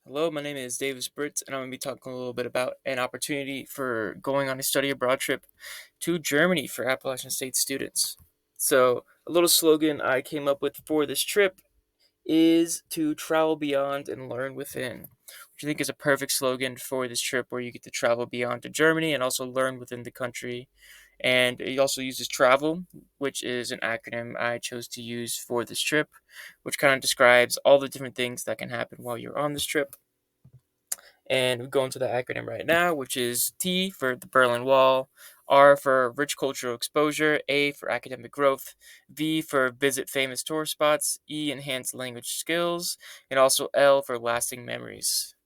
Hello, my name is Davis Britz, and I'm going to be talking a little bit about an opportunity for going on a study abroad trip to Germany for Appalachian State students. So, a little slogan I came up with for this trip is to travel beyond and learn within, which I think is a perfect slogan for this trip where you get to travel beyond to Germany and also learn within the country. And it also uses travel, which is an acronym I chose to use for this trip, which kind of describes all the different things that can happen while you're on this trip. And we go into the acronym right now, which is T for the Berlin Wall, R for rich cultural exposure, A for academic growth, V for visit famous tourist spots, E enhance language skills, and also L for lasting memories.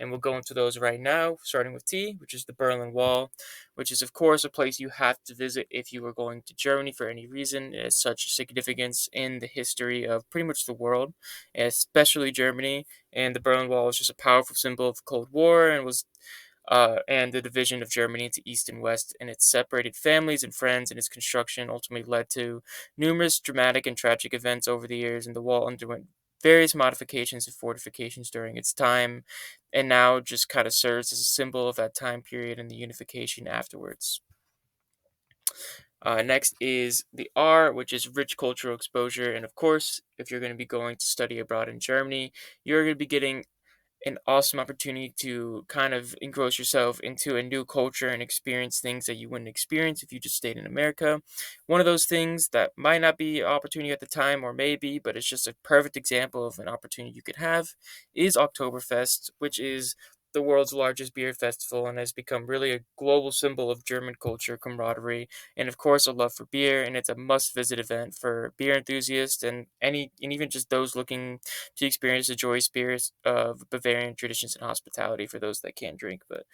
And we'll go into those right now, starting with T, which is the Berlin Wall, which is, of course, a place you have to visit if you are going to Germany for any reason. It has such significance in the history of pretty much the world, especially Germany. And the Berlin Wall is just a powerful symbol of the Cold War and the division of Germany into East and West, and its separated families and friends, and its construction ultimately led to numerous dramatic and tragic events over the years, and the wall underwent various modifications and fortifications during its time, and now just kind of serves as a symbol of that time period and the unification afterwards. Next is the R, which is rich cultural exposure, and of course, if you're going to be going to study abroad in Germany, you're going to be getting an awesome opportunity to kind of engross yourself into a new culture and experience things that you wouldn't experience if you just stayed in America. One of those things that might not be an opportunity at the time or maybe, but it's just a perfect example of an opportunity you could have is Oktoberfest, which is the world's largest beer festival and has become really a global symbol of German culture, camaraderie, and of course a love for beer. And it's a must-visit event for beer enthusiasts and even just those looking to experience the joy spirits of Bavarian traditions and hospitality for those that can't drink. But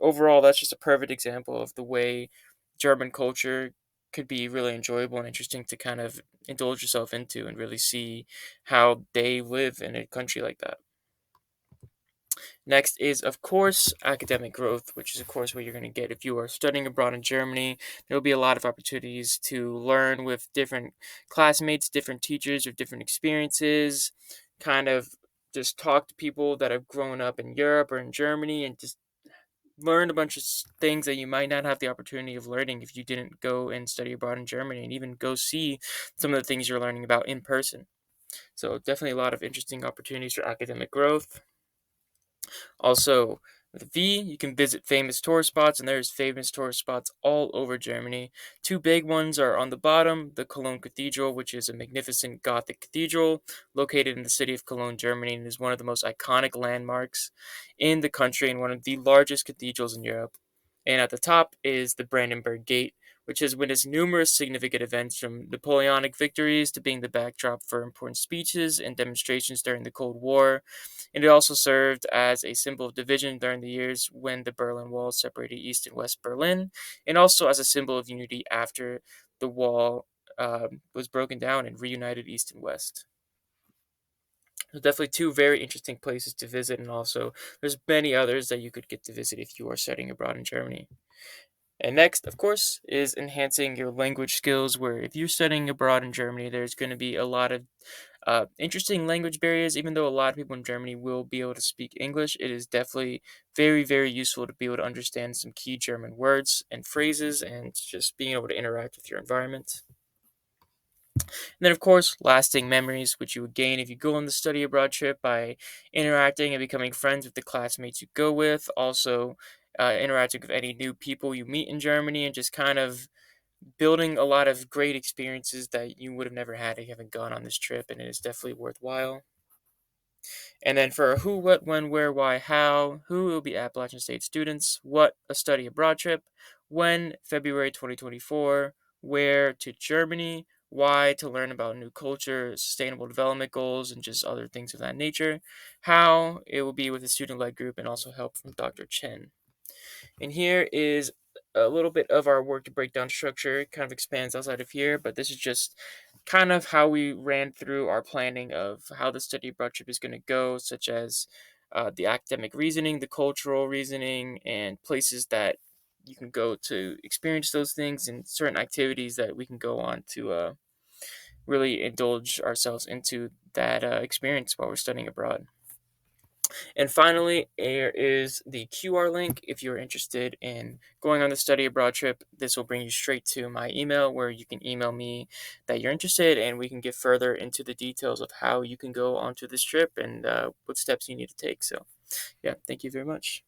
overall, that's just a perfect example of the way German culture could be really enjoyable and interesting to kind of indulge yourself into and really see how they live in a country like that. Next is, of course, academic growth, which is, of course, what you're going to get if you are studying abroad in Germany. There will be a lot of opportunities to learn with different classmates, different teachers, or different experiences, kind of just talk to people that have grown up in Europe or in Germany and just learn a bunch of things that you might not have the opportunity of learning if you didn't go and study abroad in Germany and even go see some of the things you're learning about in person. So, definitely a lot of interesting opportunities for academic growth. Also, with V, you can visit famous tourist spots, and there's famous tourist spots all over Germany. Two big ones are on the bottom, the Cologne Cathedral, which is a magnificent Gothic cathedral located in the city of Cologne, Germany, and is one of the most iconic landmarks in the country and one of the largest cathedrals in Europe. And at the top is the Brandenburg Gate, which has witnessed numerous significant events from Napoleonic victories to being the backdrop for important speeches and demonstrations during the Cold War, and it also served as a symbol of division during the years when the Berlin Wall separated East and West Berlin, and also as a symbol of unity after the wall was broken down and reunited East and West. So definitely two very interesting places to visit, and also there's many others that you could get to visit if you are studying abroad in Germany. And next, of course, is enhancing your language skills. Where if you're studying abroad in Germany, there's going to be a lot of interesting language barriers. Even though a lot of people in Germany will be able to speak English, it is definitely very, very useful to be able to understand some key German words and phrases and just being able to interact with your environment. And then, of course, lasting memories, which you would gain if you go on the study abroad trip by interacting and becoming friends with the classmates you go with. Also, interacting with any new people you meet in Germany and just kind of building a lot of great experiences that you would have never had if you haven't gone on this trip, and it is definitely worthwhile. And then for who, what, when, where, why, how, who will be Appalachian State students, what, a study abroad trip, when, February 2024, where, to Germany, why, to learn about new culture, sustainable development goals, and just other things of that nature, how, it will be with a student led group and also help from Dr. Chen. And here is a little bit of our work to breakdown structure. It kind of expands outside of here, but this is just kind of how we ran through our planning of how the study abroad trip is going to go, such as the academic reasoning, the cultural reasoning, and places that you can go to experience those things, and certain activities that we can go on to really indulge ourselves into that experience while we're studying abroad. And finally, there is the QR link. If you're interested in going on the study abroad trip, this will bring you straight to my email where you can email me that you're interested, and we can get further into the details of how you can go onto this trip and what steps you need to take. So, yeah, thank you very much.